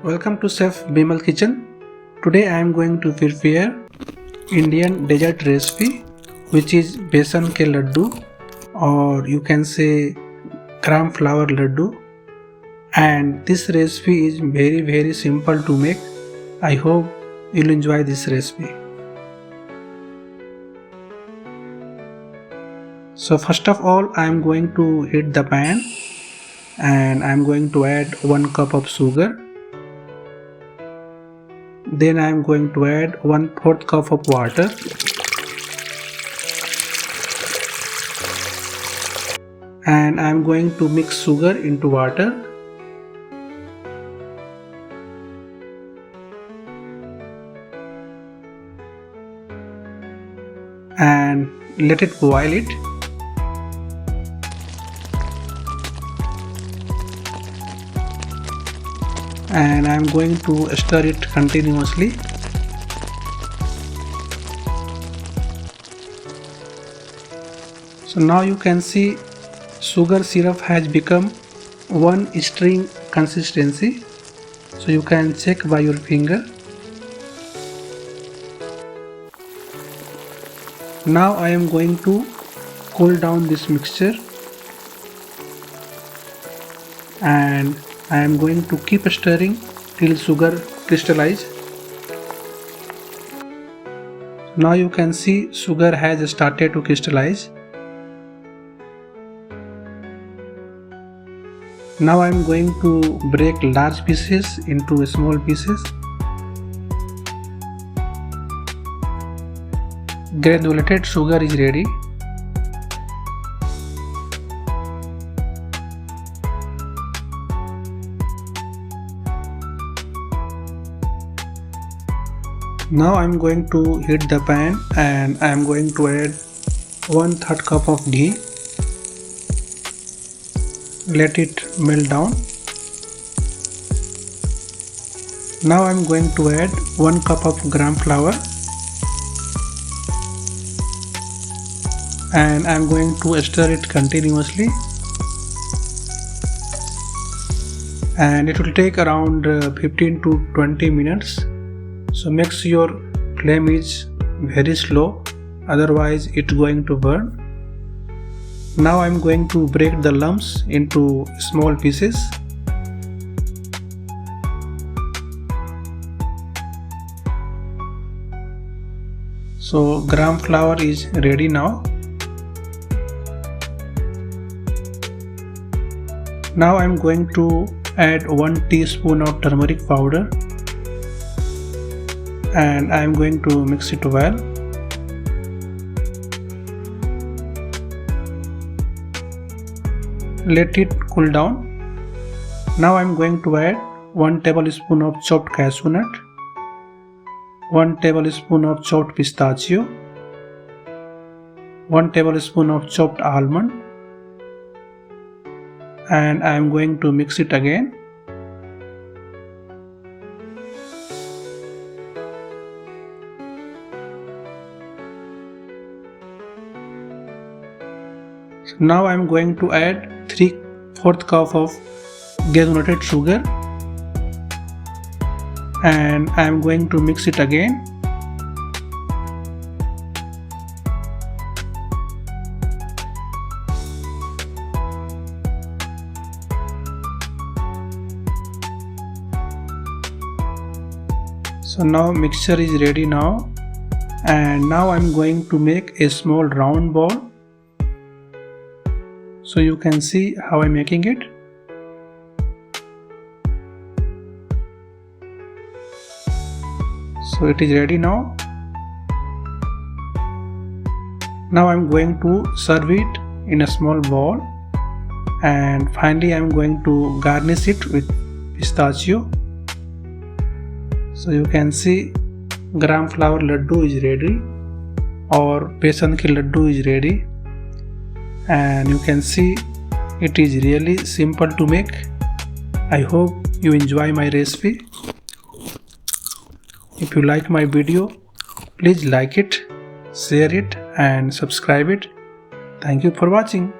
Welcome to Chef Bimal kitchen. Today I am going to prepare Indian dessert recipe which is Besan ke Ladoo, or you can say gram flour laddu, and this recipe is very simple to make. I hope you'll enjoy this recipe. So first of all I am going to heat the pan and I am going to add 1 cup of sugar. Then I am going to add 1/4 cup of water. And I am going to mix sugar into water. And let it boil it. And I am going to stir it continuously. So now you can see sugar syrup has become one string consistency, so you can check by your finger. Now I am going to cool down this mixture and I am going to keep stirring till sugar crystallize. Now you can see sugar has started to crystallize. Now I am going to break large pieces into small pieces. Granulated sugar is ready. Now I am going to heat the pan and I am going to add 1/3 cup of ghee. Let it melt down. Now I am going to add 1 cup of gram flour and I am going to stir it continuously, and it will take around 15 to 20 minutes. So make sure your flame is very slow, otherwise it's going to burn. Now I am going to break the lumps into small pieces. So gram flour is ready now. Now I am going to add 1 teaspoon of turmeric powder and I am going to mix it well. Let it cool down. Now I am going to add 1 tablespoon of chopped cashew nut, 1 tablespoon of chopped pistachio, 1 tablespoon of chopped almond, and I am going to mix it again. Now I am going to add 3/4 cup of granulated sugar and I am going to mix it again. So now mixture is ready now, and now I am going to make a small round ball. So you can see how I am making it. So it is ready now. Now I am going to serve it in a small bowl, and finally I am going to garnish it with pistachio. So you can see gram flour laddu is ready, or besan ki laddu is ready. And you can see it is really simple to make. I hope you enjoy my recipe. If you like my video, please like it, share it and subscribe it. Thank you for watching.